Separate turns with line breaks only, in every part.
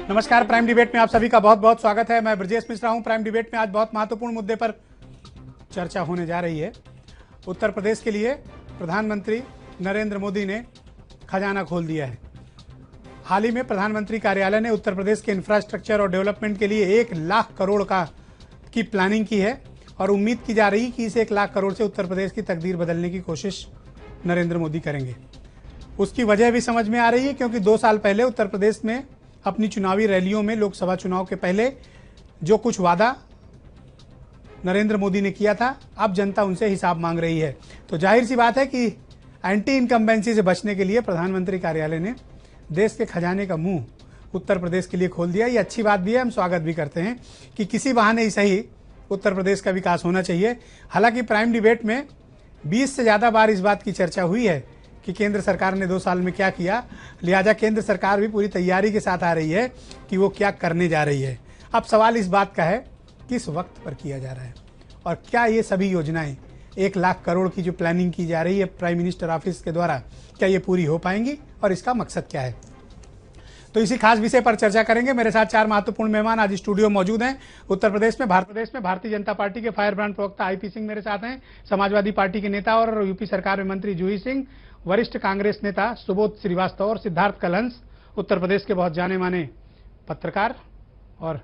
नमस्कार, prime debate में आप सभी का बहुत बहुत स्वागत है। मैं ब्रजेश मिश्रा हूं। प्राइम डिबेट में आज बहुत महत्वपूर्ण मुद्दे पर चर्चा होने जा रही है। उत्तर प्रदेश के लिए प्रधानमंत्री नरेंद्र मोदी ने खजाना खोल दिया है। हाल ही में प्रधानमंत्री कार्यालय ने उत्तर प्रदेश के इंफ्रास्ट्रक्चर और डेवलपमेंट के लिए 1 लाख करोड़ की प्लानिंग की है और उम्मीद की जा रही है कि इस 1 लाख करोड़ से उत्तर प्रदेश की तकदीर बदलने की कोशिश नरेंद्र मोदी करेंगे। उसकी वजह भी समझ में आ रही है क्योंकि 2 साल पहले उत्तर प्रदेश में अपनी चुनावी रैलियों में लोकसभा चुनाव के पहले जो कुछ वादा नरेंद्र मोदी ने किया था, अब जनता उनसे हिसाब मांग रही है। तो जाहिर सी बात है कि एंटी इनकम्बेंसी से बचने के लिए प्रधानमंत्री कार्यालय ने देश के खजाने का मुंह उत्तर प्रदेश के लिए खोल दिया। ये अच्छी बात भी है, हम स्वागत भी करते हैं कि किसी बहाने ही सही उत्तर प्रदेश का विकास होना चाहिए। हालांकि प्राइम डिबेट में 20 से ज़्यादा बार इस बात की चर्चा हुई है कि केंद्र सरकार ने 2 साल में क्या किया, लिहाजा केंद्र सरकार भी पूरी तैयारी के साथ आ रही है कि वो क्या करने जा रही है। अब सवाल इस बात का है किस वक्त पर किया जा रहा है और क्या ये सभी योजनाएं 1 लाख करोड़ की जो प्लानिंग की जा रही है प्राइम मिनिस्टर ऑफिस के द्वारा, क्या ये पूरी हो पाएंगी और इसका मकसद क्या है। तो इसी खास विषय पर चर्चा करेंगे। मेरे साथ 4 महत्वपूर्ण मेहमान आज स्टूडियो मौजूद हैं। उत्तर प्रदेश में भारतीय जनता पार्टी के फायर ब्रांड प्रवक्ता आईपी सिंह मेरे साथ हैं, समाजवादी पार्टी के नेता और यूपी सरकार में मंत्री जूही सिंह, वरिष्ठ कांग्रेस नेता सुबोध श्रीवास्तव और सिद्धार्थ कलहंस, उत्तर प्रदेश के बहुत जाने माने पत्रकार और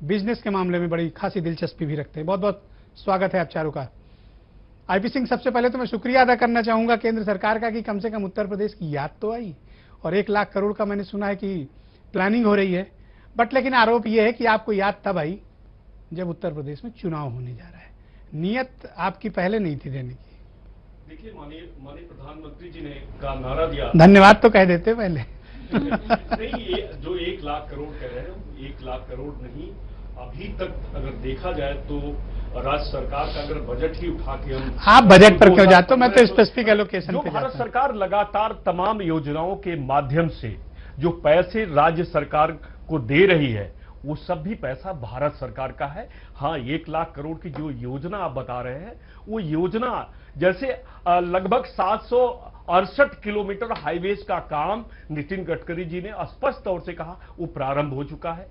बिजनेस के मामले में बड़ी खासी दिलचस्पी भी रखते हैं। बहुत बहुत स्वागत है आप चारों का। आईपी सिंह, सबसे पहले तो मैं शुक्रिया अदा करना चाहूंगा केंद्र सरकार का कि कम से कम उत्तर प्रदेश की याद तो आई और 1 लाख करोड़ का मैंने सुना है कि प्लानिंग हो रही है, बट लेकिन आरोप यह है कि आपको याद तब आई जब उत्तर प्रदेश में चुनाव होने जा रहा है। नियत आपकी पहले नहीं थी देने की।
देखिए, माननीय प्रधानमंत्री जी ने का नारा दिया,
धन्यवाद तो कह देते पहले।
नहीं, ये जो 1 लाख करोड़ कह रहे हैं, 1 लाख करोड़ नहीं, अभी तक अगर देखा जाए तो राज्य सरकार का अगर बजट ही उठा के हम,
आप बजट पर क्यों जाते हो, मैं तो स्पेसिफिक एलोकेशन पे
भारत
जाता हूं।
सरकार लगातार तमाम योजनाओं के माध्यम से जो पैसे राज्य सरकार को दे रही है वो सब भी पैसा भारत सरकार का है। हाँ, 1 लाख करोड़ की जो योजना आप बता रहे हैं वो योजना जैसे लगभग 768 किलोमीटर हाईवेज का काम नितिन गडकरी जी ने स्पष्ट तौर से कहा वो प्रारंभ हो चुका है।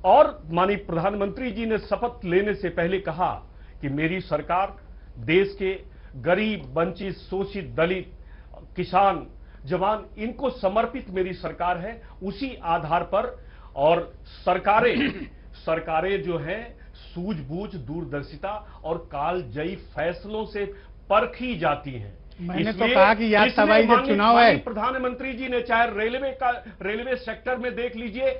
और माननीय प्रधानमंत्री जी ने शपथ लेने से पहले कहा कि मेरी सरकार देश के गरीब, वंचित, शोषित, दलित, किसान, जवान, इनको समर्पित मेरी सरकार है। उसी आधार पर और सरकारें जो हैं सूझबूझ, दूरदर्शिता और कालजयी फैसलों से परखी जाती हैं।
मैंने तो कहा कि याद तब आई जब चुनाव है।
प्रधानमंत्री जी ने चाहे रेलवे सेक्टर में देख लीजिए,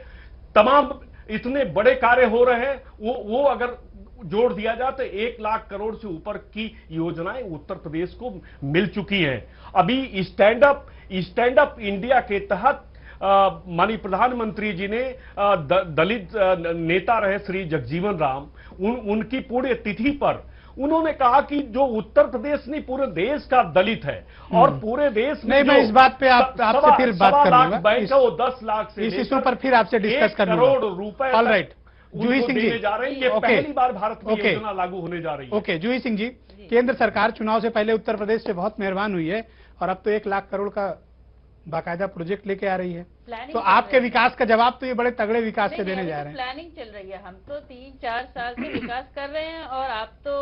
तमाम इतने बड़े कार्य हो रहे हैं, वो अगर जोड़ दिया जाए तो 1 लाख करोड़ से ऊपर की योजनाएं उत्तर प्रदेश को मिल चुकी हैं। अभी स्टैंड अप इंडिया के तहत माननीय प्रधानमंत्री जी ने दलित नेता रहे श्री जगजीवन राम, उनकी पुण्य तिथि पर उन्होंने कहा कि जो उत्तर प्रदेश नहीं पूरे देश का दलित है और पूरे देश में
नहीं, मैं इस बात पे आपसे फिर बात करूंगा।
बैंक है वो 10 लाख से
इस इशू पर फिर आपसे डिस्कस करूंगा।
1 करोड़ रुपए
ऑल राइट, जूही सिंह जी
जा रहे हैं। ये पहली बार भारत में योजना लागू होने जा रही है।
ओके, जूही सिंह जी, केंद्र सरकार चुनाव से पहले उत्तर प्रदेश से बहुत मेहरबान हुई है और अब तो 1 लाख करोड़ का बाकायदा प्रोजेक्ट लेके आ रही है। तो आपके विकास का जवाब तो ये बड़े तगड़े विकास से देने जा रहे हैं।
प्लानिंग चल रही है, हम तो 3-4 साल से विकास कर रहे हैं और आप तो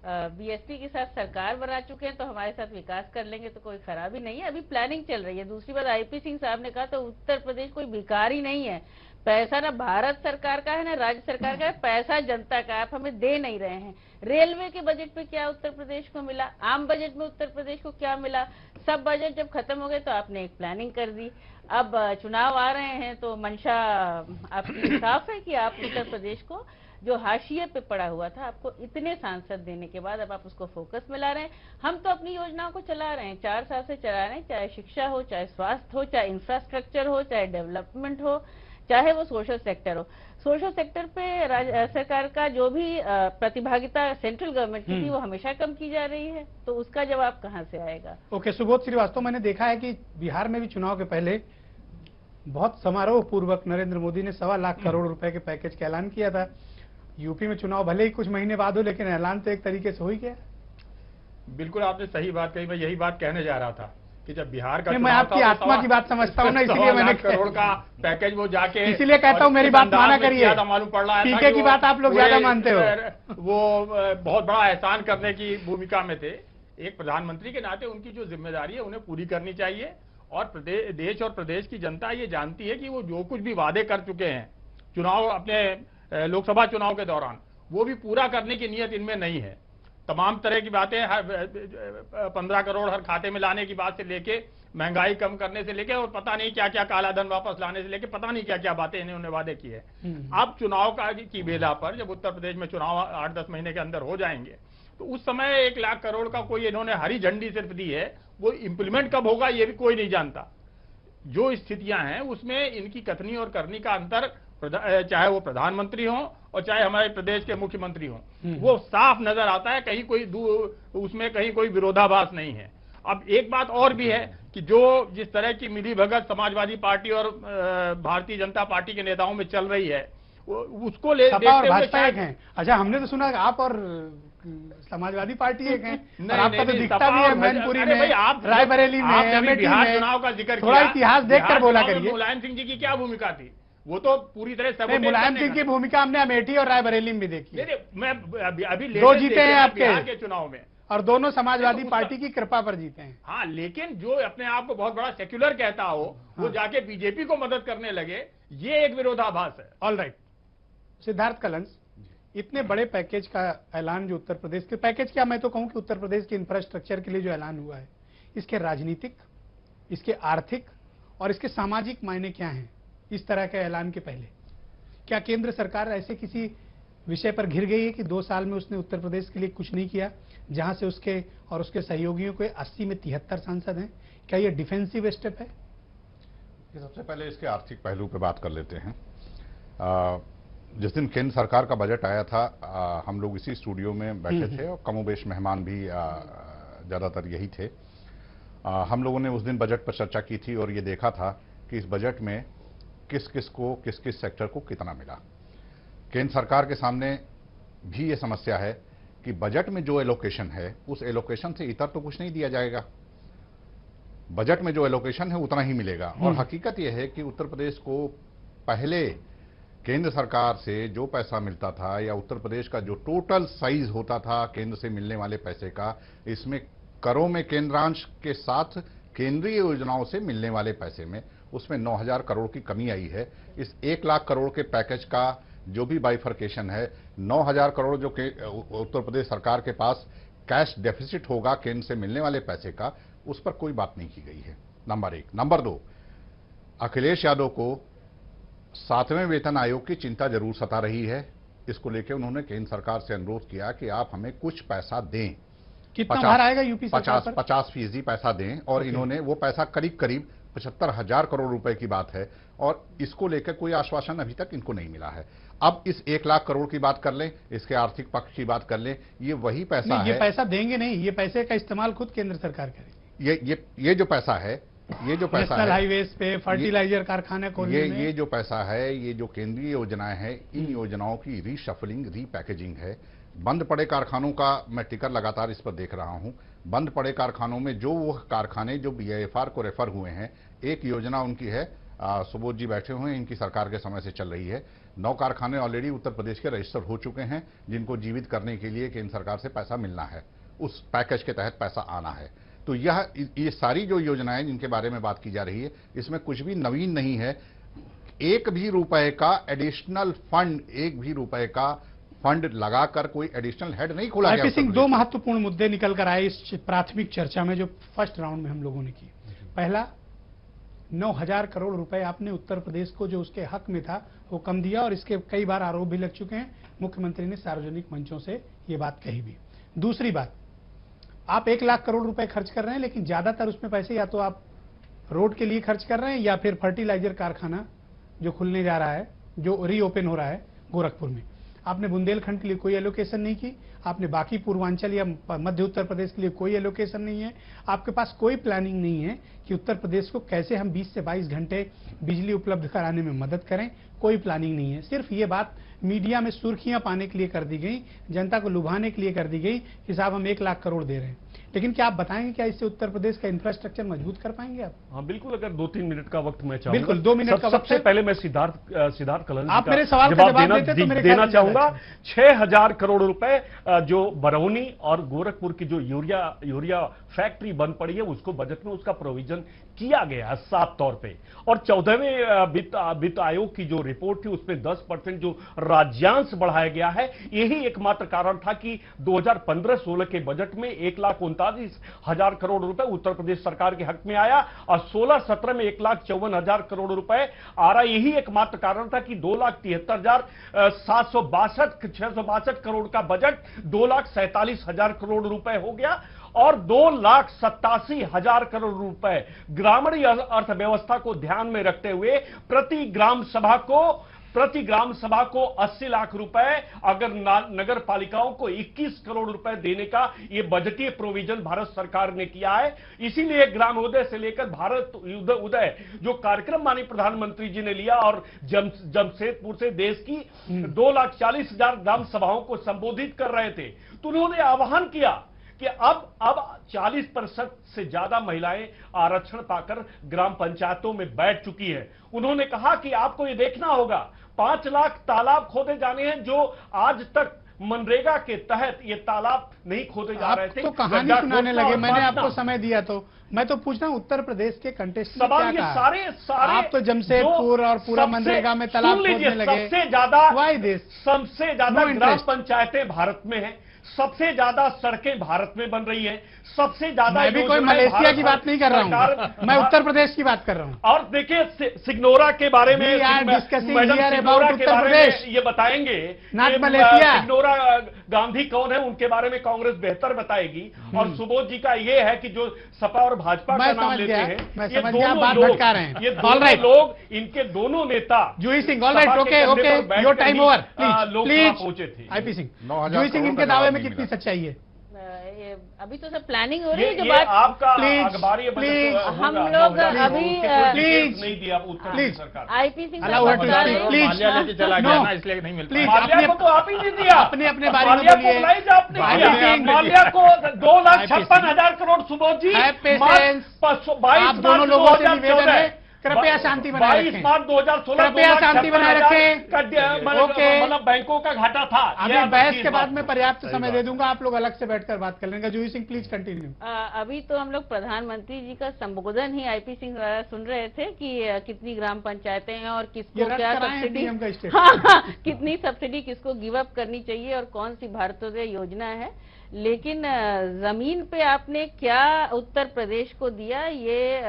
बीएसपी के साथ सरकार बना चुके हैं, तो हमारे साथ विकास कर लेंगे तो कोई खराबी नहीं है। अभी प्लानिंग चल रही है। दूसरी बात, आईपी सिंह साहब ने कहा तो उत्तर प्रदेश कोई भिखारी नहीं है। पैसा ना भारत सरकार का है ना राज्य सरकार का है, पैसा जनता का है। आप हमें दे नहीं रहे हैं। रेलवे के बजट पे क्या उत्तर प्रदेश को मिला, आम बजट में उत्तर प्रदेश को क्या मिला, सब बजट जब खत्म हो गए तो आपने एक प्लानिंग कर दी। अब चुनाव आ रहे हैं तो मंशा आपकी साफ है कि आप उत्तर प्रदेश को जो हाशिए पे पड़ा हुआ था, आपको इतने सांसद देने के बाद अब आप उसको फोकस में ला रहे हैं। हम तो अपनी योजनाओं को चला रहे हैं, 4 साल से चला रहे हैं, चाहे शिक्षा हो, चाहे स्वास्थ्य हो, चाहे इंफ्रास्ट्रक्चर हो, चाहे डेवलपमेंट हो, चाहे वो सोशल सेक्टर हो। सोशल सेक्टर पे राज्य सरकार का जो भी प्रतिभागिता सेंट्रल गवर्नमेंट की थी वो हमेशा कम की जा रही है, तो उसका जवाब कहां से आएगा।
ओके, सुबोध श्रीवास्तव, मैंने देखा है कि बिहार में भी चुनाव के पहले बहुत समारोह पूर्वक नरेंद्र मोदी ने 1.25 लाख करोड़ रुपए के पैकेज का ऐलान किया था। यूपी में चुनाव भले ही कुछ महीने बाद हो, लेकिन ऐलान तो एक तरीके से हो ही गया।
बिल्कुल आपने सही बात कही, मैं यही बात कहने जा रहा था कि जब बिहार का
मैं आपकी आत्मा की बात समझता हूँ ना, इसलिए मैंने
करोड़ का पैकेज वो जाके,
इसीलिए कहता हूँ मेरी बात माना करिए।
मालूम पड़ रहा है
पीके की बात आप लोग ज्यादा मानते हो।
वो बहुत बड़ा एहसान करने की भूमिका में थे। एक प्रधानमंत्री के नाते उनकी जो जिम्मेदारी है उन्हें पूरी करनी चाहिए, और देश और प्रदेश की जनता ये जानती है कि वो जो कुछ भी वादे कर चुके हैं चुनाव, अपने लोकसभा चुनाव के दौरान, वो भी पूरा करने की नीयत इनमें नहीं है। तमाम तरह की बातें, 15 करोड़ हर खाते में लाने की बात से लेके, महंगाई कम करने से लेके, और पता नहीं क्या क्या काला धन वापस लाने से लेके, पता नहीं क्या क्या बातें इन्होंने वादे की है। अब चुनाव की बेला पर जब उत्तर प्रदेश में चुनाव 8-10 महीने के अंदर हो जाएंगे, तो उस समय 1 लाख करोड़ का कोई इन्होंने हरी झंडी सिर्फ दी है, वो इंप्लीमेंट कब होगा ये भी कोई नहीं जानता। जो स्थितियां हैं उसमें इनकी कथनी और करनी का अंतर, चाहे वो प्रधानमंत्री हो और चाहे हमारे प्रदेश के मुख्यमंत्री हो, वो साफ नजर आता है। कहीं कोई उसमें कहीं कोई विरोधाभास नहीं है। अब एक बात और भी है कि जो जिस तरह की मिलीभगत समाजवादी पार्टी और भारतीय जनता पार्टी के नेताओं में चल रही है, उसको देखते हुए,
अच्छा, हमने तो सुना आप और समाजवादी पार्टी एक हैं, और आपका तो दिखता भी है मैनपुरी में, रायबरेली में, अमेठी में।
चुनाव का जिक्र
थोड़ा इतिहास देखकर बोला करिए।
मुलायम सिंह जी की क्या भूमिका थी? वो तो पूरी तरह
मुलायम सिंह की भूमिका हमने अमेठी और रायबरेली में देखी।
मैं अभी
2 जीते हैं आपके
के चुनाव में,
और दोनों समाजवादी पार्टी की कृपा पर जीते हैं।
हाँ, लेकिन जो अपने आप को बहुत बड़ा सेक्युलर कहता हो, वो जाके बीजेपी को मदद करने लगे, ये एक विरोधाभास है।
ऑल राइट, सिद्धार्थ कलंस, इतने बड़े पैकेज का ऐलान जो उत्तर प्रदेश के पैकेज, क्या मैं तो कहूं कि उत्तर प्रदेश के इंफ्रास्ट्रक्चर के लिए जो ऐलान हुआ है, इसके राजनीतिक, इसके आर्थिक और इसके सामाजिक मायने क्या हैं इस तरह के ऐलान के पहले? क्या केंद्र सरकार ऐसे किसी विषय पर घिर गई है कि 2 साल में उसने उत्तर प्रदेश के लिए कुछ नहीं किया, जहां से उसके और उसके सहयोगियों के 80 में 73 सांसद हैं? क्या ये डिफेंसिव स्टेप है?
सबसे पहले इसके आर्थिक पहलू पे बात कर लेते हैं। जिस दिन केंद्र सरकार का बजट आया था, हम लोग इसी स्टूडियो में बैठे थे और कमोबेश मेहमान भी ज़्यादातर यही थे। हम लोगों ने उस दिन बजट पर चर्चा की थी और ये देखा था कि इस बजट में किस किस सेक्टर को कितना मिला। केंद्र सरकार के सामने भी ये समस्या है कि बजट में जो एलोकेशन है, उस एलोकेशन से इतर तो कुछ नहीं दिया जाएगा। बजट में जो एलोकेशन है उतना ही मिलेगा। और हकीकत यह है कि उत्तर प्रदेश को पहले केंद्र सरकार से जो पैसा मिलता था, या उत्तर प्रदेश का जो टोटल साइज होता था केंद्र से मिलने वाले पैसे का, इसमें करों में केंद्रांश के साथ केंद्रीय योजनाओं से मिलने वाले पैसे में, उसमें 9,000 करोड़ की कमी आई है। इस 1 लाख करोड़ के पैकेज का जो भी बाइफर्केशन है, 9,000 करोड़ जो उत्तर प्रदेश सरकार के पास कैश डेफिसिट होगा केंद्र से मिलने वाले पैसे का, उस पर कोई बात नहीं की गई है, नंबर 1। नंबर 2, अखिलेश यादव को 7वें वेतन आयोग की चिंता जरूर सता रही है। इसको लेकर उन्होंने केंद्र सरकार से अनुरोध किया कि आप हमें कुछ पैसा दें।
कितना भार आएगा यूपी सरकार पर?
50% पैसा दें। और इन्होंने वो पैसा करीब 75,000 करोड़ रुपए की बात है, और इसको लेकर कोई आश्वासन अभी तक इनको नहीं मिला है। अब इस 1 लाख करोड़ की बात कर लें, इसके आर्थिक पक्ष की बात कर लें, ये वही पैसा है।
ये पैसा देंगे नहीं, ये पैसे का इस्तेमाल खुद केंद्र सरकार करेगी।
ये जो पैसा है, ये जो पैसा है
हाईवेज पे, फर्टिलाइजर कारखाने खोलने में,
ये जो पैसा है, ये जो केंद्रीय योजनाएं हैं, इन योजनाओं की रीशफलिंग, रीपैकेजिंग है। बंद पड़े कारखानों का मैं टिकर लगातार इस पर देख रहा हूं। बंद पड़े कारखानों में जो वो कारखाने जो BIFR को रेफर हुए हैं, एक योजना उनकी है, सुबोध जी बैठे हुए हैं, इनकी सरकार के समय से चल रही है। 9 कारखाने ऑलरेडी उत्तर प्रदेश के रजिस्टर हो चुके हैं, जिनको जीवित करने के लिए केंद्र सरकार से पैसा मिलना है, उस पैकेज के तहत पैसा आना है। तो ये सारी जो योजनाएं जिनके बारे में बात की जा रही है, इसमें कुछ भी नवीन नहीं है। 1 भी रुपए का एडिशनल फंड, 1 भी रुपए का फंड लगाकर कोई एडिशनल हेड नहीं खोला गया।
सिंह, 2 महत्वपूर्ण मुद्दे निकल कर आए इस प्राथमिक चर्चा में जो फर्स्ट राउंड में हम लोगों ने की। पहला, 9,000 करोड़ रुपए आपने उत्तर प्रदेश को जो उसके हक में था वो कम दिया, और इसके कई बार आरोप भी लग चुके हैं। मुख्यमंत्री ने सार्वजनिक मंचों से ये बात कही भी। दूसरी बात, आप 1 लाख करोड़ रुपए खर्च कर रहे हैं, लेकिन ज्यादातर उसमें पैसे या तो आप रोड के लिए खर्च कर रहे हैं, या फिर फर्टिलाइजर कारखाना जो खुलने जा रहा है, जो रीओपन हो रहा है गोरखपुर में। आपने बुंदेलखंड के लिए कोई एलोकेशन नहीं की, आपने बाकी पूर्वांचल या मध्य उत्तर प्रदेश के लिए कोई एलोकेशन नहीं है। आपके पास कोई प्लानिंग नहीं है कि उत्तर प्रदेश को कैसे हम 20 से 22 घंटे बिजली उपलब्ध कराने में मदद करें, कोई प्लानिंग नहीं है। सिर्फ ये बात मीडिया में सुर्खियां पाने के लिए कर दी गई, जनता को लुभाने के लिए कर दी गई कि साहब हम 1 लाख करोड़ दे रहे हैं। लेकिन क्या आप बताएंगे क्या इससे उत्तर प्रदेश का इंफ्रास्ट्रक्चर मजबूत कर पाएंगे आप?
हाँ बिल्कुल, अगर 2-3 मिनट का वक्त मैं चाहूंगा।
बिल्कुल, 2 मिनट का वक्त
सबसे
है।
पहले मैं सिद्धार्थ कलहन
आप मेरे सवाल का जवाब देते तो मेरे ख्याल
देना
से
चाहूंगा।
ज्यादा
6,000 करोड़ रुपए जो बरौनी और गोरखपुर की जो यूरिया फैक्ट्री बंद पड़ी है, उसको बजट में उसका प्रोविजन किया गया है साफ तौर पे। और 14वें वित्त आयोग की जो रिपोर्ट थी उसमें 10% जो राज्यांश बढ़ाया गया है, यही एकमात्र कारण था कि 2015-16 के बजट में 1,39,000 करोड़ रुपए उत्तर प्रदेश सरकार के हक में आया और 16-17 में 1,54,000 करोड़ रुपए आ रहा। यही एकमात्र कारण था कि 2,73,662 करोड़ का बजट 2,47,000 करोड़ रुपए हो गया और 2,87,000 करोड़ रुपए ग्रामीण अर्थव्यवस्था को ध्यान में रखते हुए प्रति ग्राम सभा को 80 लाख रुपए, अगर नगर पालिकाओं को 21 करोड़ रुपए देने का यह बजटीय प्रोविजन भारत सरकार ने किया है। इसीलिए ग्रामोदय से लेकर भारत उदय जो कार्यक्रम माननीय प्रधानमंत्री जी ने लिया और जमशेदपुर से देश की 2,40,000 ग्राम सभाओं को संबोधित कर रहे थे, तो उन्होंने आह्वान किया कि अब 40% से ज्यादा महिलाएं आरक्षण पाकर ग्राम पंचायतों में बैठ चुकी हैं। उन्होंने कहा कि आपको ये देखना होगा, 5 लाख तालाब खोदे जाने हैं जो आज तक मनरेगा के तहत ये तालाब नहीं खोदे जा रहे थे।
तो कहानी सुनाने लगे, मैंने आपको समय दिया तो मैं तो पूछ रहा हूं उत्तर प्रदेश के कंटेस्ट में क्या कहा? सारे आप तो जमशेदपुर और पूरा मनरेगा में तालाब खोदने लगे।
सबसे ज्यादा ग्राम पंचायतें भारत में हैं, सबसे ज्यादा सड़कें भारत में बन रही हैं, सबसे ज्यादा।
मैं भी कोई मलेशिया की बात नहीं कर रहा हूं, मैं उत्तर प्रदेश की बात कर रहा हूं।
और देखिए सिग्नोरा के बारे में ये बताएंगे, सिग्नोरा गांधी कौन है उनके बारे में कांग्रेस बेहतर बताएगी। और सुबोध जी का ये है कि जो सपा और भाजपा का नाम लेते हैं, ये दोनों लोग इनके दोनों नेता
Juhi Singh, alright, okay your time over please
पहुंचे थे।
आईपी सिंह, जूही सिंह इनके दावे में कितनी सच्चाई है?
अभी तो सब प्लानिंग हो रही है। जो
ये
बात
आपका
प्लीज
हम लोग अभी
प्लीज
नहीं दिया उत्तर सरकार।
आईपी सिंह
प्लीज
चला गया ना, इसलिए नहीं मिल
प्लीज
माल्या को तो आप ही नहीं दिया,
अपने बारे में बोलिए।
माल्या को 2,56,000 करोड़। सुबोध जी,
22 दोनों लोगों से निवेदन है, कृपया शांति बनाए रखें।
22 मार्च 2016
कृपया शांति बनाए रखें।
मतलब बैंकों का घाटा था।
अभी बहस के बाद में पर्याप्त समय दे दूंगा, आप लोग अलग से बैठकर बात कर लेंगे। जूही सिंह प्लीज कंटिन्यू।
अभी तो हम लोग प्रधानमंत्री जी का संबोधन ही आईपी सिंह द्वारा सुन रहे थे कि कितनी ग्राम पंचायतें हैं और किसको क्या सब्सिडी, कितनी सब्सिडी किसको गिव अप करनी चाहिए और कौन सी भारतोदय योजना है। लेकिन जमीन पे आपने क्या उत्तर प्रदेश को दिया, ये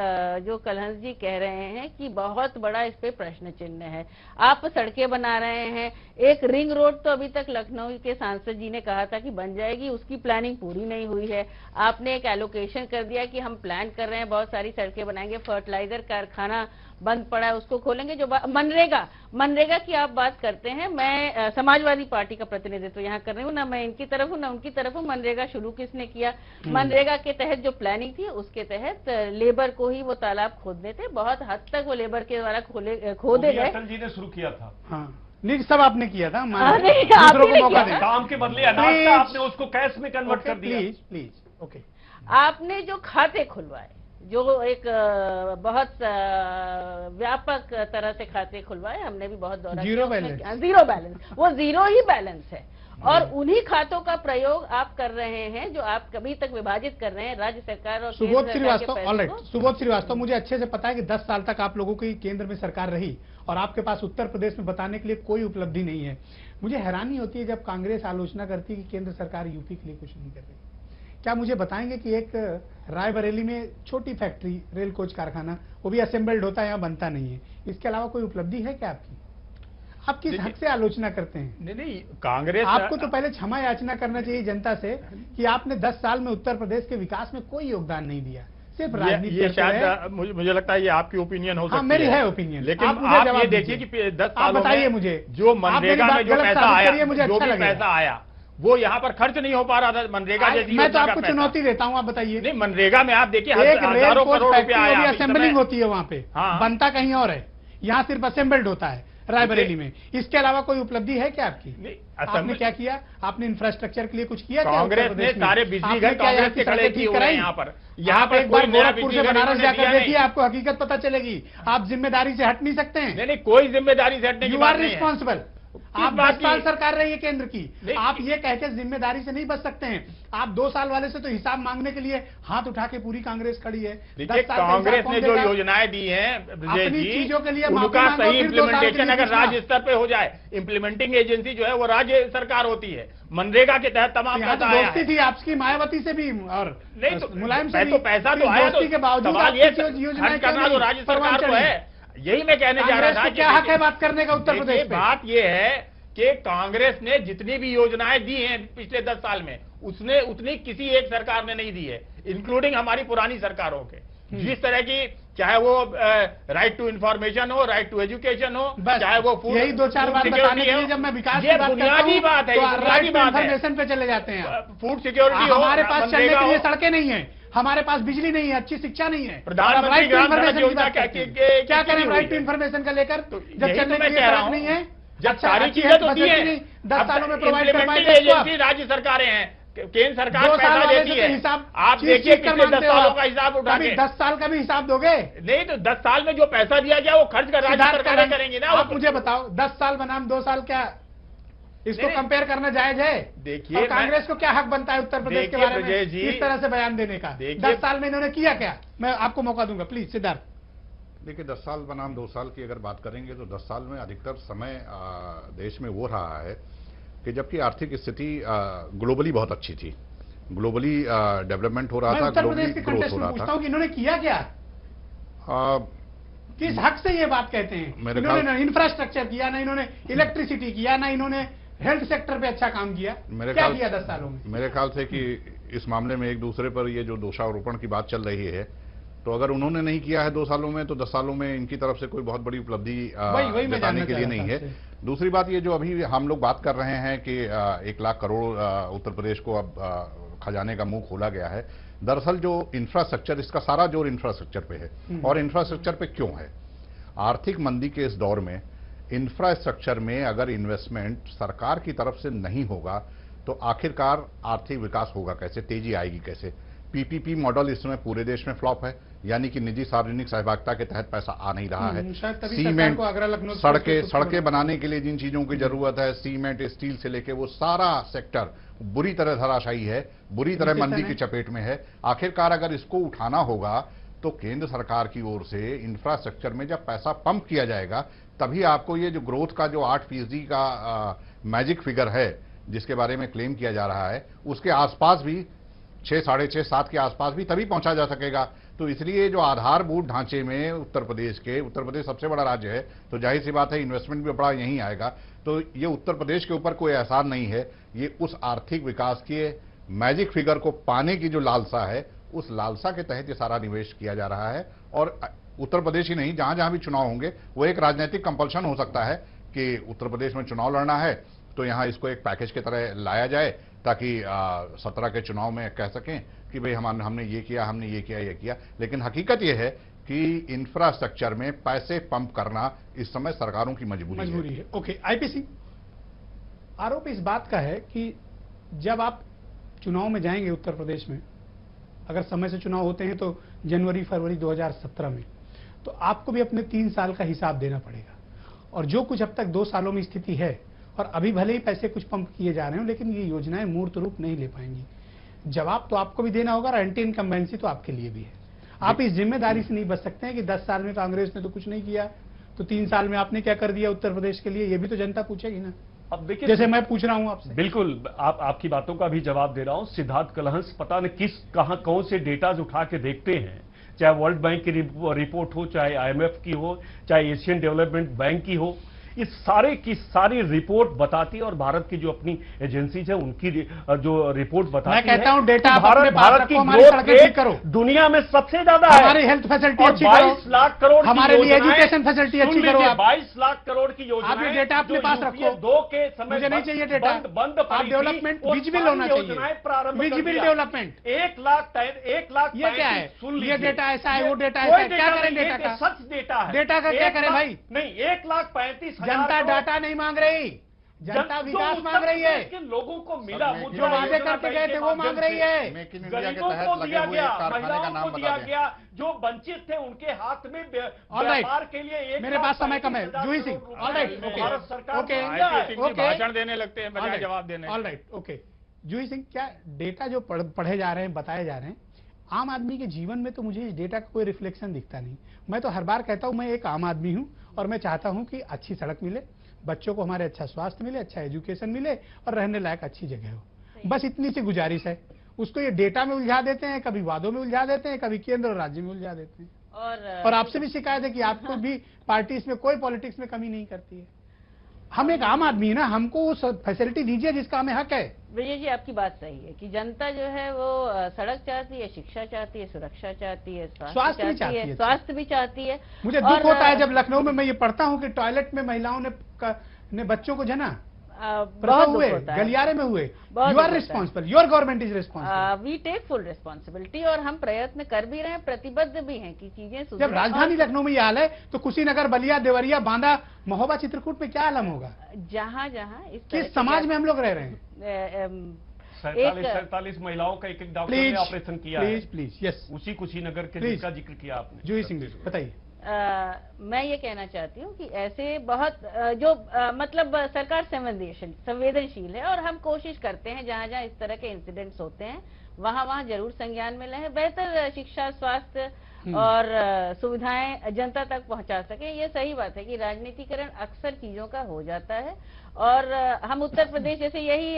जो कलहंस जी कह रहे हैं कि बहुत बड़ा इस पे प्रश्न चिन्ह है। आप सड़कें बना रहे हैं, एक रिंग रोड तो अभी तक लखनऊ के सांसद जी ने कहा था कि बन जाएगी, उसकी प्लानिंग पूरी नहीं हुई है। आपने एक एलोकेशन कर दिया कि हम प्लान कर रहे हैं, बहुत सारी सड़कें बनाएंगे, फर्टिलाइजर कारखाना बंद पड़ा है उसको खोलेंगे। जो मनरेगा की आप बात करते हैं, मैं समाजवादी पार्टी का प्रतिनिधित्व यहाँ कर रही हूँ, ना मैं इनकी तरफ हूँ ना उनकी तरफ हूँ। मनरेगा शुरू किसने किया? मनरेगा के तहत जो प्लानिंग थी उसके तहत लेबर को ही वो तालाब खोदने थे, बहुत हद तक वो लेबर के द्वारा खोदे गए।
अटल जी ने शुरू किया था।
हाँ नहीं, सब आपने किया था,
दूसरों
को मौका दें।
काम के बदले अनाज का आपने उसको कैश में कन्वर्ट कर दिया।
Please okay.
आपने जो खाते खुलवाए, जो एक बहुत व्यापक तरह से खाते खुलवाए, हमने भी बहुत दौरा
जीरो
बैलेंस, वो जीरो ही बैलेंस है। और उन्हीं खातों का प्रयोग आप कर रहे हैं जो आप कभी तक विभाजित कर रहे हैं राज्य सरकार और
सुबोध श्रीवास्तव। ऑलराइट सुबोध श्रीवास्तव, मुझे अच्छे से पता है कि 10 साल तक आप लोगों की केंद्र में सरकार रही और आपके पास उत्तर प्रदेश में बताने के लिए कोई उपलब्धि नहीं है। मुझे हैरानी होती है जब कांग्रेस आलोचना करती है कि केंद्र सरकार यूपी के लिए कुछ नहीं कर रही। क्या मुझे बताएंगे कि एक रायबरेली में छोटी फैक्ट्री, रेल कोच कारखाना, वो भी असेंबल्ड होता है, यहाँ बनता नहीं है, इसके अलावा कोई उपलब्धि है क्या आपकी? आप किस हक से आलोचना करते हैं?
नहीं, कांग्रेस
आपको तो पहले क्षमा याचना करना चाहिए जनता से कि आपने 10 साल में उत्तर प्रदेश के विकास में कोई योगदान नहीं दिया, सिर्फ राजनीति।
ये शायद मुझे लगता है ये आपकी ओपिनियन हो सकती है।
मेरी है ओपिनियन,
लेकिन आप ये देखिए कि 10 सालों
बताइए मुझे,
जो मनरेगा में जो पैसा आया,
मुझे
जो भी पैसा आया वो यहाँ पर खर्च नहीं हो पा रहा था मनरेगा जैसी।
मैं तो आपको चुनौती देता हूँ, आप बताइए।
नहीं, मनरेगा में आप देखिए हजारों करोड़ रुपया आया।
असेंबलिंग होती है वहाँ पे, बनता कहीं और है, यहाँ सिर्फ असेंबल्ड होता है। रायबरेली में। इसके अलावा कोई उपलब्धि है क्या आपकी?
नहीं,
आपने क्या किया? आपने इंफ्रास्ट्रक्चर के लिए कुछ किया क्या?
कांग्रेस ने सारे बिजली घर कांग्रेस के खड़े किए हुए हैं यहाँ पर। यहाँ पर
एक बार
कोई नया
गोरखपुर
बिजली
से
घर
बनारस
इन्होंने
जाकर
दिया
देखिए,
नहीं।
आपको हकीकत पता चलेगी। आप जिम्मेदारी से हट नहीं सकते हैं।
नहीं, कोई जिम्मेदारी से हटने की
यू
बात
आर
नहीं है।
रिस्पॉन्सिबल। आप
बात
10 साल
की?
सरकार रही है केंद्र की,
नहीं।
आप ये कहकर जिम्मेदारी से नहीं बच सकते हैं। आप 2 साल वाले से तो हिसाब मांगने के लिए हाथ उठा के पूरी कांग्रेस खड़ी है।
देखिए,
10 साल का
कांग्रेस
हिसाब
ने
कौन
जो
देगा?
योजनाएं दी हैं ब्रजेश
अपनी
जी,
चीजों के लिए माफी
उनका
मांगो,
सही
फिर 2 साल के
इम्प्लीमेंटेशन
लिए
अगर
पूछना।
राज्य स्तर पे हो जाए, इम्प्लीमेंटिंग एजेंसी जो है वो राज्य सरकार होती है। मनरेगा के तहत तमाम
यहाँ तो
पैसा आया
दोस्ती
है।
थी आपकी मायावती से भी और
नहीं तो
मुलायम से भी।
पैसा तो आया, तो
दोस्ती के बावजूद
सवाल ये
आपकी योजनाएं
खर्च
क्यों
करना तो
नहीं
राज्य
परवान
सरकार को
चढ़ी?
है। यही मैं कहने जा रहा
कांग्रेस
था
को
कि
क्या हक है
देखिए-
बात करने का उत्तर प्रदेश
देखिए,
पे?
बात ये है कि कांग्रेस ने जितनी भी योजनाएं दी हैं पिछले 10 साल में, उसने उतनी किसी एक सरकार ने नहीं दी है, इंक्लूडिंग हमारी पुरानी सरकारों के। जिस तरह की, चाहे वो राइट टू इंफॉर्मेशन हो, राइट टू एजुकेशन हो,
बस
चाहे वो फूड,
यही 2-4 बात बताने के लिए जब मैं विकास की बात करता
बुनियादी
हूं,
बात है,
तो
ये
राइट
बुनियादी
टू
बात है।
इन्फॉर्मेशन पे चले जाते हैं आप।
फूड सिक्योरिटी हो,
हमारे पास चलने
मनरेगा
के लिए
हो।
सड़कें नहीं है, हमारे पास बिजली नहीं है, अच्छी शिक्षा नहीं है।
प्रधानमंत्री
राइट टू
ग्राम सड़क
इन्फॉर्मेशन की
योजना
बात
क्या-
करते हैं।
क्या-
क्या
क्या
करें
हुई
राइट टू
है?
इन्फॉर्मेशन का लेकर,
तो
जब
यही
चलने
तो
के
मैं
लिए
कह रहा
सड़क
हूं।
नहीं है,
जब
अच्छा,
सारी
अच्छी
चीजें
हेल्थ
तो दी
फैसिलिटी
है,
नहीं, 10 सालों में प्रोवाइड कर पाए
इम्प्लीमेंटिंग
तो आप
एजेंसी राज्य सरकारें हैं, केंद्र सरकार
2 साल
पैसा
वाले
देती
से तो
है।
हिसाब
आप
चीज
देखिए
चीज कर
पिछले 10
मांगते हो
सालों
आप।
का हिसाब उठा
कभी
के।
10 साल का भी हिसाब दोगे?
नहीं तो 10 साल में जो पैसा दिया गया वो खर्च कर राज्य
सिद्धार्थ
सरकारें
करण,
करेंगी ना।
आप मुझे बताओ, 10 साल बनाम 2 साल, क्या इसको
नहीं,
कंपेयर करना जायज है?
देखिए,
और कांग्रेस को क्या हक बनता है उत्तर प्रदेश के
देखिए,
बारे में
ब्रजेश जी,
इस तरह से बयान देने का?
देखिए-
10 साल में इन्होंने किया क्या? मैं आपको मौका दूंगा, प्लीज सिद्धार्थ।
देखिए, 10 साल बनाम 2 साल की अगर बात करेंगे तो 10 साल में अधिकतर समय देश में वो रहा है कि जबकि आर्थिक स्थिति ग्लोबली बहुत अच्छी थी, ग्लोबली डेवलपमेंट हो रहा
मैं
था,
उत्तर
ग्लोबली
प्रदेश के
ग्रोथ
कंटेस्ट
हो
में
रहा
पूछता
था।
हूँ कि इन्होंने किया क्या? किस हक से ये बात कहते हैं?
मेरे
इन्होंने
ख्याल-
ना इंफ्रास्ट्रक्चर किया, ना इन्होंने इलेक्ट्रिसिटी किया, ना इन्होंने हेल्थ सेक्टर पे अच्छा काम किया। क्या किया 10 सालों में?
मेरे ख्याल से कि इस मामले में एक दूसरे पर ये जो दोषारोपण की बात चल रही है, तो अगर उन्होंने नहीं किया है 2 सालों में, तो 10 सालों में इनकी तरफ से कोई बहुत बड़ी उपलब्धि
वही मैं
जताने
जानना
के
चाह
लिए
रहा
नहीं
था
है।
आपसे।
दूसरी बात, ये जो अभी हम लोग बात कर रहे हैं कि 1 लाख करोड़ उत्तर प्रदेश को अब खजाने का मुंह खोला गया है। दरअसल जो इंफ्रास्ट्रक्चर, इसका सारा जोर इंफ्रास्ट्रक्चर पे है। और इंफ्रास्ट्रक्चर पे क्यों है? आर्थिक मंदी के इस दौर में इंफ्रास्ट्रक्चर में अगर इन्वेस्टमेंट सरकार की तरफ से नहीं होगा तो आखिरकार आर्थिक विकास होगा कैसे, तेजी आएगी कैसे? पीपीपी मॉडल इस समय पूरे देश में फ्लॉप है, यानी कि निजी सार्वजनिक सहभागिता के तहत पैसा आ नहीं रहा है।
शायद तभी सरकार
सीमेंट,
को आगरा लखनऊ
सड़कें बनाने के लिए जिन चीजों की जरूरत है, सीमेंट, स्टील से लेके वो सारा सेक्टर बुरी तरह धराशायी है, बुरी तरह मंदी की चपेट में है। आखिरकार अगर इसको उठाना होगा तो केंद्र सरकार की ओर से इंफ्रास्ट्रक्चर में जब पैसा पंप किया जाएगा, तभी आपको ये जो ग्रोथ का जो 8% का मैजिक फिगर है जिसके बारे में क्लेम किया जा रहा है, उसके आसपास भी 6, 6.5, 7 के आसपास भी तभी पहुंचा जा सकेगा। तो इसलिए जो आधारभूत ढांचे में उत्तर प्रदेश सबसे बड़ा राज्य है, तो जाहिर सी बात है इन्वेस्टमेंट भी बड़ा यहीं आएगा। तो ये उत्तर प्रदेश के ऊपर कोई एहसान नहीं है, ये उस आर्थिक विकास के मैजिक फिगर को पाने की जो लालसा है, उस लालसा के तहत ये सारा निवेश किया जा रहा है। और उत्तर प्रदेश ही नहीं, जहां जहां भी चुनाव होंगे, वो एक राजनीतिक कंपल्शन हो सकता है कि उत्तर प्रदेश में चुनाव लड़ना है तो यहां इसको एक पैकेज की तरह लाया जाए, ताकि 17 के चुनाव में कह सकें कि भाई हमने ये किया, हमने ये किया। लेकिन हकीकत ये है कि इंफ्रास्ट्रक्चर में पैसे पंप करना इस समय सरकारों की मजबूरी है।
ओके, आईपीसी आरोप इस बात का है कि जब आप चुनाव में जाएंगे उत्तर प्रदेश में, अगर समय से चुनाव होते हैं तो जनवरी फरवरी 2017 में, तो आपको भी अपने 3 साल का हिसाब देना पड़ेगा। और जो कुछ अब तक 2 सालों में स्थिति है, और अभी भले ही पैसे कुछ पंप किए जा रहे हो, लेकिन ये योजनाएं मूर्त रूप नहीं ले पाएंगी। जवाब तो आपको भी देना होगा और एंटी इनकम्बेंसी तो आपके लिए भी है। आप इस जिम्मेदारी से नहीं बच सकते हैं कि 10 साल में कांग्रेस ने तो कुछ नहीं किया, तो 3 साल में आपने क्या कर दिया उत्तर प्रदेश के लिए, ये भी तो जनता पूछेगी ना।
अब देखिए,
जैसे मैं पूछ रहा हूं आपसे।
बिल्कुल, आपकी बातों का भी जवाब दे रहा हूं। सिद्धार्थ कलहंस पता नहीं कौन से डेटाज उठा के देखते हैं, चाहे वर्ल्ड बैंक की रिपोर्ट हो, चाहे IMF की हो, चाहे एशियन डेवलपमेंट बैंक की हो, इस सारे की सारी रिपोर्ट बताती है। और भारत की जो अपनी एजेंसीज है उनकी जो रिपोर्ट बताती है,
मैं कहता हूं डेटा
भारत
अपने पास
भारत की
रखो, हमारी
ग्रोथ
सड़कें ठीक करो।
रेट दुनिया में सबसे ज्यादा है।
हमारी हेल्थ फैसिलिटी
और
अच्छी करो,
22 लाख करोड़ की
हमारे लिए
योजनाएं-
एजुकेशन फैसिलिटी अच्छी
सुन
करो।
लीजिए,
आप
22 लाख करोड़ की योजना,
आप ये डेटा अपने पास रखो।
2 के समय
मुझे नहीं चाहिए डेटा।
बंद
आप डेवलपमेंट विजिबल होना चाहिए, विजिबल डेवलपमेंट।
1 लाख
ये क्या है?
सुन
ये डेटा ऐसा है, वो डेटा
कोई
ऐसा है, क्या करें
नहीं,
डेटा
ये
का?
सच डेटा है।
डेटा का क्या
1
करें
लाख-
भाई?
नहीं, 1,35,000
जनता डाटा नहीं मांग रही, जनता विकास मांग रही है।
के लोगों को मिला,
सर,
जो वादे करके गए थे वो मांग रही है।
मेक इन इंडिया के
गरीबों
तहत
को
लगे
दिया
हुए
गया,
कारखाने का
महिलाओं
नाम
को
बता
दिया
दें।
गया, जो वंचित थे उनके हाथ में
All right.
व्यापार के लिए
मेरे पास समय कम है। जूही Singh, all right, okay.
Bharat सरकार
Okay.
okay.
भाषण देने लगते हैं बजाय जवाब देने।
All right, okay. Juhi Singh, क्या डेटा जो पढ़े जा रहे हैं, बताए जा रहे हैं, आम आदमी के जीवन में तो मुझे इस डेटा का कोई रिफ्लेक्शन दिखता नहीं। मैं तो हर बार कहता हूं मैं एक आम आदमी हूं और मैं चाहता हूं कि अच्छी सड़क मिले, बच्चों को हमारे अच्छा स्वास्थ्य मिले, अच्छा एजुकेशन मिले और रहने लायक अच्छी जगह हो। बस इतनी सी गुजारिश है। उसको ये डेटा में उलझा देते हैं, कभी वादों में उलझा देते हैं, कभी केंद्र और राज्य में उलझा देते हैं। और आपसे भी शिकायत है कि आपको भी पार्टी इसमें कोई पॉलिटिक्स में कमी नहीं करती है। हम एक आम आदमी है ना, हमको उस फैसिलिटी दीजिए जिसका हमें हक है।
विजय जी, आपकी बात सही है कि जनता जो है वो सड़क चाहती है, शिक्षा चाहती है, सुरक्षा चाहती है,
स्वास्थ्य भी चाहती है।
स्वास्थ्य भी चाहती है।
मुझे दुख होता है जब लखनऊ में मैं ये पढ़ता हूँ कि टॉयलेट में महिलाओं ने बच्चों को जना
बहुत
हुए,
दुख होता है।
गलियारे में हुए।
बहुत
यू
दुख
आर
होता है।
Responsible, your government is responsible.
We take full responsibility और हम प्रयत्न कर भी रहे हैं, प्रतिबद्ध भी हैं कि चीजें
जब
सुधरें।
राजधानी लखनऊ में ये हाल है तो कुशीनगर, बलिया, देवरिया, बांदा, महोबा, चित्रकूट में क्या आलम होगा?
जहां जहां इस तरह
किस समाज में हम लोग रह रहे हैं?
47 महिलाओं का एक डॉक्टर ने ऑपरेशन किया है।
Please please, yes.
उसी कुशीनगर के
Please.
जिसका जिक्र किया आपने।
जूही सिंह बताइए।
मैं ये कहना चाहती हूँ कि ऐसे बहुत मतलब सरकार संवेदनशील है और हम कोशिश करते हैं जहाँ जहाँ इस तरह के इंसिडेंट्स होते हैं वहाँ वहाँ जरूर संज्ञान में लें, बेहतर शिक्षा, स्वास्थ्य और सुविधाएं जनता तक पहुंचा सके। ये सही बात है कि राजनीतिकरण अक्सर चीजों का हो जाता है और हम उत्तर प्रदेश जैसे यही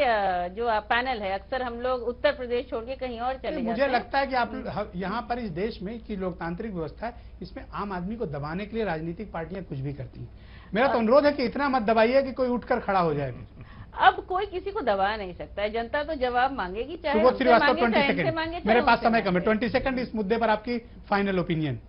जो पैनल है, अक्सर हम लोग उत्तर प्रदेश छोड़ के कहीं और चले जाते हैं।
मुझे लगता है कि आप यहाँ पर इस देश में की लोकतांत्रिक व्यवस्था है, इसमें आम आदमी को दबाने के लिए राजनीतिक पार्टियां कुछ भी करती हैं। मेरा तो अनुरोध है कि इतना मत दबाइए कि कोई उठकर खड़ा हो जाए।
अब कोई किसी को दबा नहीं सकता है, जनता तो जवाब मांगेगी, चाहे
सुबोध
हमसे
श्रीवास्तव,
मांगे,
20
चाहे हमसे
सेकंड।
मांगे, चाहे
मेरे पास
उनसे
समय कम है।
मांगे।
20 सेकंड इस मुद्दे पर आपकी फाइनल ओपिनियन।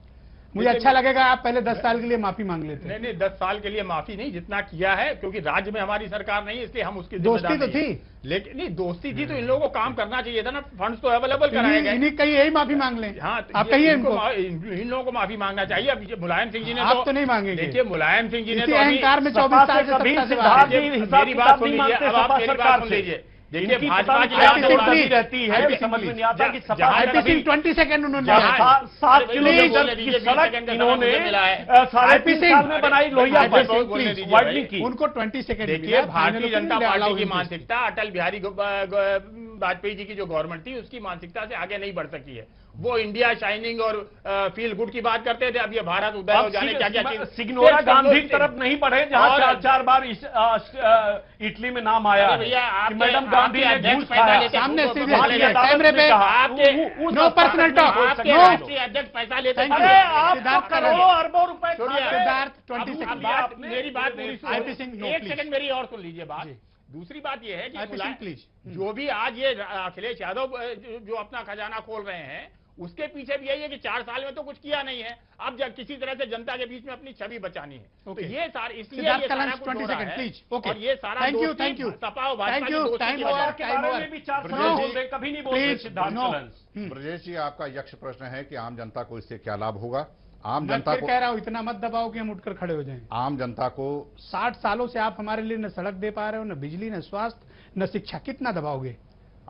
मुझे अच्छा लगेगा आप पहले 10 साल के लिए माफी मांग लेते हैं।
नहीं 10 साल के लिए माफी नहीं, जितना किया है, क्योंकि राज्य में हमारी सरकार नहीं है इसलिए हम उसकी
दोस्ती
जिम्मेदार
तो
नहीं है।
थी।
लेकिन नहीं, दोस्ती थी तो इन लोगों को काम करना चाहिए था ना, फंड्स तो अवेलेबल कराए गए।
इन्हीं कहीं यही माफी मांग लें।
हाँ,
आप कहिए इनको।
इन लोगों को माफी मांगना चाहिए। अब मुलायम सिंह जी ने
आप तो नहीं मांगेंगे।
देखिए, मुलायम सिंह जी ने
इसी
तो अभी
अहंकार में 24 साल से
कभी
सत्ता से
सिद्धार्थ
बाहर
जी
हैं।
मेरी बात सुन लीजिए, अब आप मेरी बात सुन लीजिए। देखिए,
इनकी
भाजपा
पता
की
नहीं
IPC
क्या
please,
उड़ाती रहती है,
IPC
समझ में नहीं आता कि
जहाँ
सपा
आईपीसी
कभी
20 सेकंड उन्होंने
जहाँ-
दिया।
7
Please,
किलोमीटर
बोलने
की
दीजिए,
सड़क
20 सेकंड का
इन्होंने
समय मिला है।
3.5 साल में बनाई लोहिया
अरे,
पर
बोलने दीजिए
वाइडनिंग
भाई।
की।
उनको 20 सेकंड
देखिए, भारतीय जनता पार्टी की मानसिकता अटल बिहारी वाजपेयी जी की जो गवर्नमेंट थी उसकी मानसिकता से आगे नहीं बढ़ सकी है। वो इंडिया शाइनिंग और फील गुड की बात करते थे, अब ये भारत उदय हो जाने क्या क्या चीज।
सिग्नोरा गांधी की तरफ नहीं बढ़े जहां
और-
4 बार इटली में नाम आया
अरे
है
भैया,
कि
आपके-
मैडम गांधी
आपके
ने घूस
अध्यक्ष पैसा
खाया।
लेते-
सामने
वो-
सीधे
वो-
सीधे
वो-
कैमरे पे
आपके-
नो पर्सनल टॉक।
आपके
नो।
राष्ट्रीय अध्यक्ष पैसा लेते
Thank
थे।
you.
अरे आप
सिद्धार्थ
करोड़ों अरबों रुपए
छोड़िए।
खा गए।
सिद्धार्थ,
अब
20 सेकंड।
बात मेरी बात पूरी सुनो।
IP सिंह, no,
एक
please.
सेकंड मेरी और सुन लीजिए बात।
जी।
दूसरी बात यह है कि
IP सिंह, please.
जो भी आज ये अखिलेश यादव जो अपना खजाना खोल रहे हैं, उसके पीछे भी यही है कि 4 साल में तो कुछ किया नहीं है, अब जब किसी तरह से जनता के बीच में अपनी छवि बचानी है। तो
Okay.
ये सारा इसलिए
सिद्धार्थ
ये सारा
कलंस,
कुछ
20
हो रहा
सेकंड,
है।
please. Okay.
और ये सारा
Thank you,
दोस्ती
thank you.
सपा और भाजपा
Thank
की
you,
दोस्ती
time
की
over.
वजह
के
से।
बारे
over.
में भी 4
ब्रजेश
साल
जी,
बोलते, कभी नहीं बोलते
Please,
सिद्धार्थ
no.
कलंस।
ब्रजेश जी, आपका यक्ष प्रश्न है कि आम जनता को इससे क्या लाभ होगा? आम
मैं
जनता
फिर
को
कह रहा हूं इतना मत दबाओ कि हम उठकर खड़े हो जाएं।
आम जनता को
60 सालों से आप हमारे लिए न सड़क दे पा रहे हो, न बिजली, न स्वास्थ्य, न शिक्षा, कितना दबाओगे?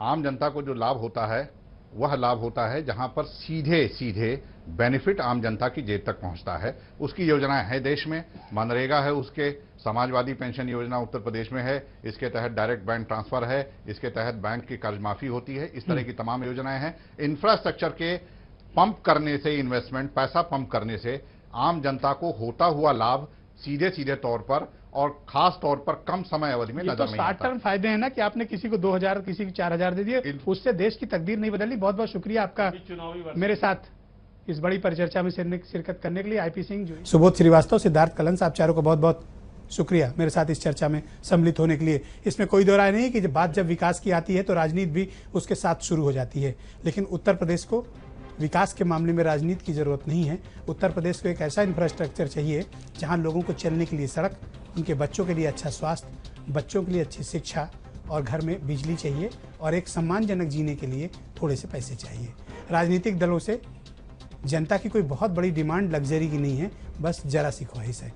आम जनता को जो लाभ होता है वह लाभ होता है जहां पर सीधे सीधे बेनिफिट आम जनता की जेब तक पहुंचता है। उसकी योजनाएं हैं देश में, मनरेगा है, उसके समाजवादी पेंशन योजना उत्तर प्रदेश में है, इसके तहत डायरेक्ट बैंक ट्रांसफर है, इसके तहत बैंक की कर्ज माफी होती है। इस तरह की तमाम योजनाएं हैं। इंफ्रास्ट्रक्चर के पंप करने से, इन्वेस्टमेंट पैसा पंप करने से आम जनता को होता हुआ लाभ सीधे सीधे तौर पर और खास तौर पर कम समय अवधि में
ये
नजर
तो
नहीं
शॉर्ट
आता।
टर्म फायदे हैं ना कि आपने किसी को 2000 किसी को 4000 दे दिए, उससे देश की तकदीर नहीं बदली। बहुत बहुत शुक्रिया आपका
चुनावी वर्ष
मेरे साथ इस बड़ी परिचर्चा में शिरकत करने के लिए। IP सिंह, सुबोध श्रीवास्तव, सिद्धार्थ कलंस, आप चारों को बहुत बहुत शुक्रिया मेरे साथ इस चर्चा में सम्मिलित होने के लिए। इसमें कोई दो राय नहीं कि जब विकास की आती है तो राजनीति भी उसके साथ शुरू हो जाती है, लेकिन उत्तर प्रदेश को विकास के मामले में राजनीति की जरूरत नहीं है। उत्तर प्रदेश को एक ऐसा इंफ्रास्ट्रक्चर चाहिए जहां लोगों को चलने के लिए सड़क, उनके बच्चों के लिए अच्छा स्वास्थ्य, बच्चों के लिए अच्छी शिक्षा और घर में बिजली चाहिए और एक सम्मानजनक जीने के लिए थोड़े से पैसे चाहिए। राजनीतिक दलों से जनता की कोई बहुत बड़ी डिमांड लग्जरी की नहीं है, बस जरा सी ख्वाहिश है।